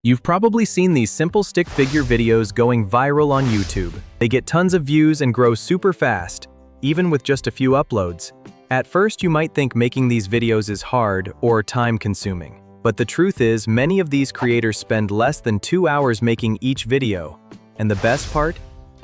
You've probably seen these simple stick figure videos going viral on YouTube. They get tons of views and grow super fast, even with just a few uploads. At first, you might think making these videos is hard or time-consuming. But the truth is, many of these creators spend less than 2 hours making each video. And the best part?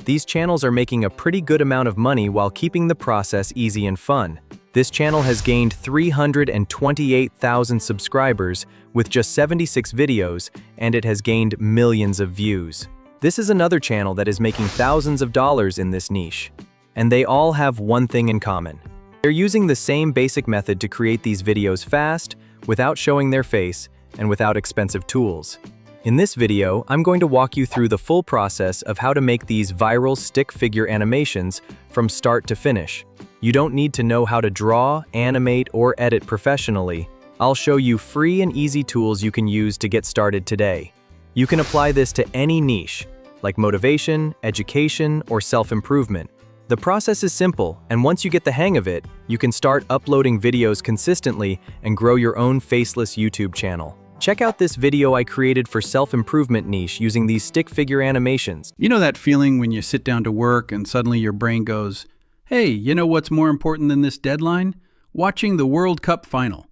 These channels are making a pretty good amount of money while keeping the process easy and fun. This channel has gained 328,000 subscribers with just 76 videos, and it has gained millions of views. This is another channel that is making thousands of dollars in this niche. And they all have one thing in common. They're using the same basic method to create these videos fast, without showing their face, and without expensive tools. In this video, I'm going to walk you through the full process of how to make these viral stick figure animations from start to finish. You don't need to know how to draw, animate, or edit professionally. I'll show you free and easy tools you can use to get started today. You can apply this to any niche, like motivation, education, or self-improvement. The process is simple, and once you get the hang of it, you can start uploading videos consistently and grow your own faceless YouTube channel. Check out this video I created for self-improvement niche using these stick figure animations. You know that feeling when you sit down to work and suddenly your brain goes, "Hey, you know what's more important than this deadline? Watching the World Cup final."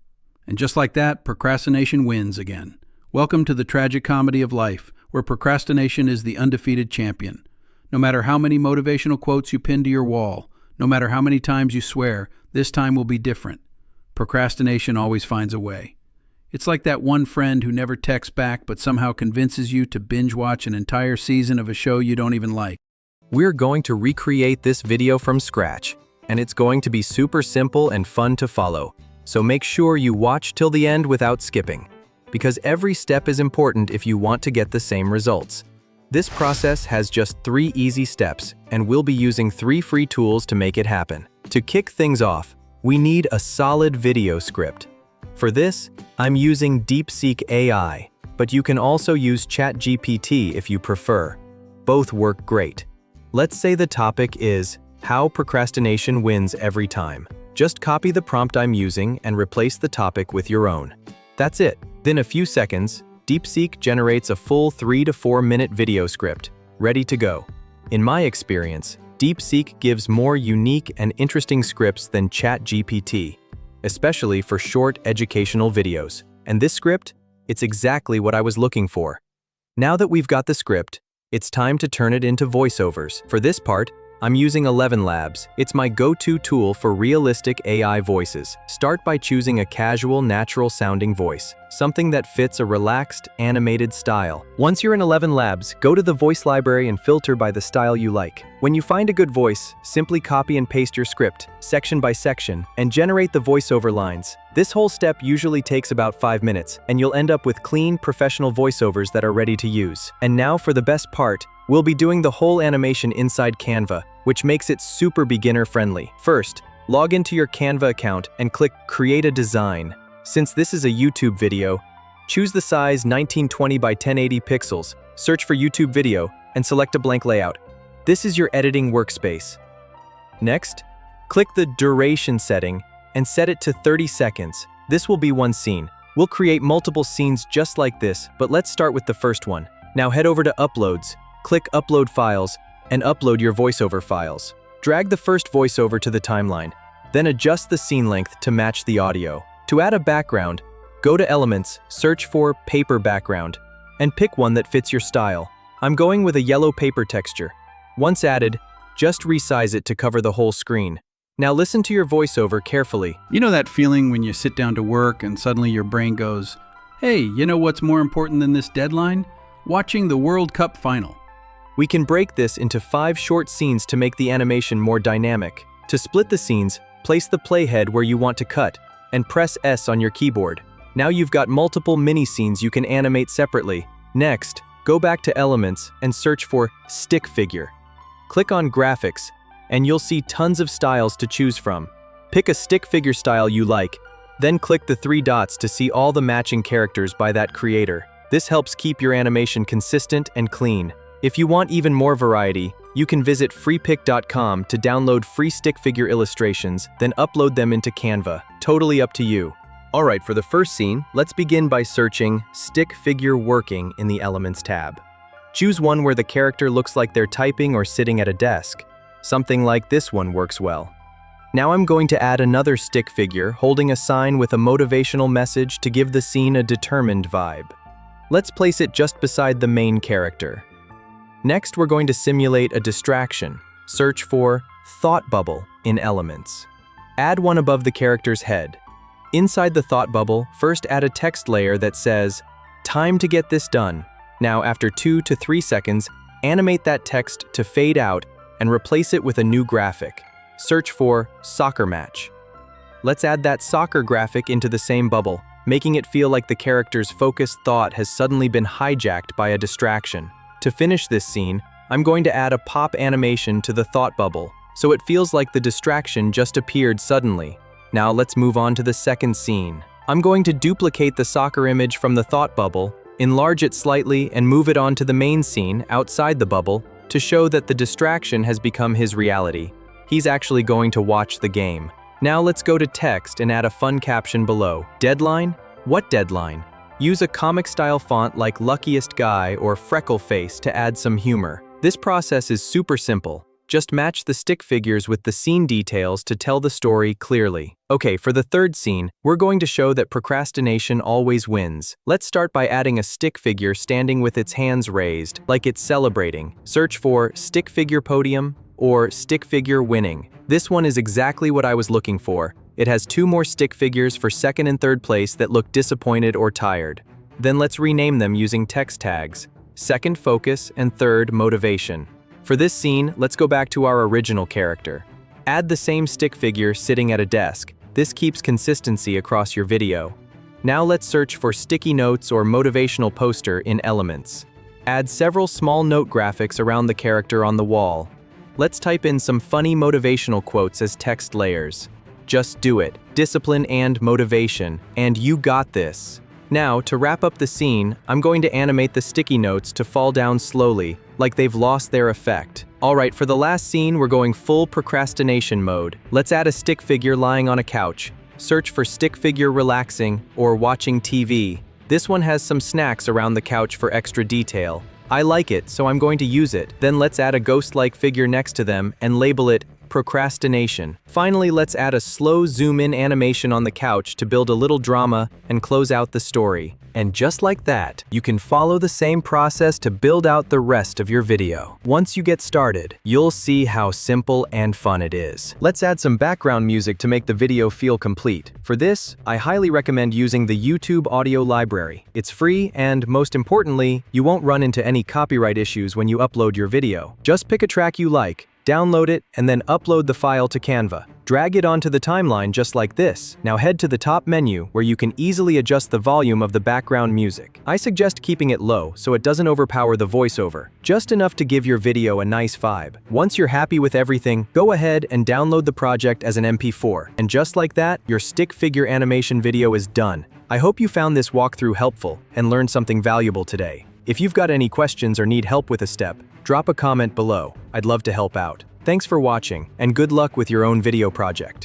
And just like that, procrastination wins again. Welcome to the tragic comedy of life, where procrastination is the undefeated champion. No matter how many motivational quotes you pin to your wall, no matter how many times you swear, this time will be different. Procrastination always finds a way. It's like that one friend who never texts back but somehow convinces you to binge watch an entire season of a show you don't even like. We're going to recreate this video from scratch, and it's going to be super simple and fun to follow. So make sure you watch till the end without skipping, because every step is important if you want to get the same results. This process has just 3 easy steps, and we'll be using 3 free tools to make it happen. To kick things off, we need a solid video script. For this, I'm using DeepSeek AI, but you can also use ChatGPT if you prefer. Both work great. Let's say the topic is how procrastination wins every time. Just copy the prompt I'm using and replace the topic with your own. That's it. Then a few seconds, DeepSeek generates a full 3 to 4 minute video script, ready to go. In my experience, DeepSeek gives more unique and interesting scripts than ChatGPT, especially for short educational videos. And this script, it's exactly what I was looking for. Now that we've got the script, it's time to turn it into voiceovers. For this part, I'm using 11 Labs. It's my go-to tool for realistic AI voices. Start by choosing a casual, natural-sounding voice, something that fits a relaxed, animated style. Once you're in 11 Labs, go to the voice library and filter by the style you like. When you find a good voice, simply copy and paste your script, section by section, and generate the voiceover lines. This whole step usually takes about 5 minutes, and you'll end up with clean, professional voiceovers that are ready to use. And now for the best part, we'll be doing the whole animation inside Canva, which makes it super beginner-friendly. First, log into your Canva account and click Create a Design. Since this is a YouTube video, choose the size 1920 by 1080 pixels, search for YouTube video, and select a blank layout. This is your editing workspace. Next, click the duration setting and set it to 30 seconds. This will be one scene. We'll create multiple scenes just like this, but let's start with the first one. Now head over to Uploads, click Upload Files, and upload your voiceover files. Drag the first voiceover to the timeline, then adjust the scene length to match the audio. To add a background, go to Elements, search for Paper Background, and pick one that fits your style. I'm going with a yellow paper texture. Once added, just resize it to cover the whole screen. Now listen to your voiceover carefully. You know that feeling when you sit down to work and suddenly your brain goes, "Hey, you know what's more important than this deadline? Watching the World Cup final." We can break this into 5 short scenes to make the animation more dynamic. To split the scenes, place the playhead where you want to cut, and press S on your keyboard. Now you've got multiple mini-scenes you can animate separately. Next, go back to Elements and search for Stick Figure. Click on Graphics, and you'll see tons of styles to choose from. Pick a stick figure style you like, then click the 3 dots to see all the matching characters by that creator. This helps keep your animation consistent and clean. If you want even more variety, you can visit freepik.com to download free stick figure illustrations, then upload them into Canva. Totally up to you. Alright, for the first scene, let's begin by searching Stick Figure Working in the Elements tab. Choose one where the character looks like they're typing or sitting at a desk. Something like this one works well. Now I'm going to add another stick figure holding a sign with a motivational message to give the scene a determined vibe. Let's place it just beside the main character. Next, we're going to simulate a distraction. Search for Thought Bubble in Elements. Add one above the character's head. Inside the thought bubble, first add a text layer that says, "Time to get this done." Now, after 2 to 3 seconds, animate that text to fade out and replace it with a new graphic. Search for Soccer Match. Let's add that soccer graphic into the same bubble, making it feel like the character's focused thought has suddenly been hijacked by a distraction. To finish this scene, I'm going to add a pop animation to the thought bubble, so it feels like the distraction just appeared suddenly. Now let's move on to the second scene. I'm going to duplicate the soccer image from the thought bubble, enlarge it slightly, and move it onto the main scene outside the bubble to show that the distraction has become his reality. He's actually going to watch the game. Now let's go to text and add a fun caption below. Deadline? What deadline? Use a comic-style font like Luckiest Guy or Freckle Face to add some humor. This process is super simple. Just match the stick figures with the scene details to tell the story clearly. Okay, for the third scene, we're going to show that procrastination always wins. Let's start by adding a stick figure standing with its hands raised, like it's celebrating. Search for Stick Figure Podium or Stick Figure Winning. This one is exactly what I was looking for. It has 2 more stick figures for second and third place that look disappointed or tired. Then let's rename them using text tags. Second, Focus, and third, Motivation. For this scene, let's go back to our original character. Add the same stick figure sitting at a desk. This keeps consistency across your video. Now let's search for sticky notes or motivational poster in Elements. Add several small note graphics around the character on the wall. Let's type in some funny motivational quotes as text layers. Just do it. Discipline and motivation. And you got this. Now, to wrap up the scene, I'm going to animate the sticky notes to fall down slowly, like they've lost their effect. Alright, for the last scene, we're going full procrastination mode. Let's add a stick figure lying on a couch. Search for stick figure relaxing or watching TV. This one has some snacks around the couch for extra detail. I like it, so I'm going to use it. Then let's add a ghost-like figure next to them and label it procrastination. Finally, let's add a slow zoom-in animation on the couch to build a little drama and close out the story. And just like that, you can follow the same process to build out the rest of your video. Once you get started, you'll see how simple and fun it is. Let's add some background music to make the video feel complete. For this, I highly recommend using the YouTube audio library. It's free and, most importantly, you won't run into any copyright issues when you upload your video. Just pick a track you like, download it, and then upload the file to Canva. Drag it onto the timeline just like this. Now head to the top menu where you can easily adjust the volume of the background music. I suggest keeping it low so it doesn't overpower the voiceover, just enough to give your video a nice vibe. Once you're happy with everything, go ahead and download the project as an MP4. And just like that, your stick figure animation video is done. I hope you found this walkthrough helpful and learned something valuable today. If you've got any questions or need help with a step, drop a comment below. I'd love to help out. Thanks for watching, and good luck with your own video project.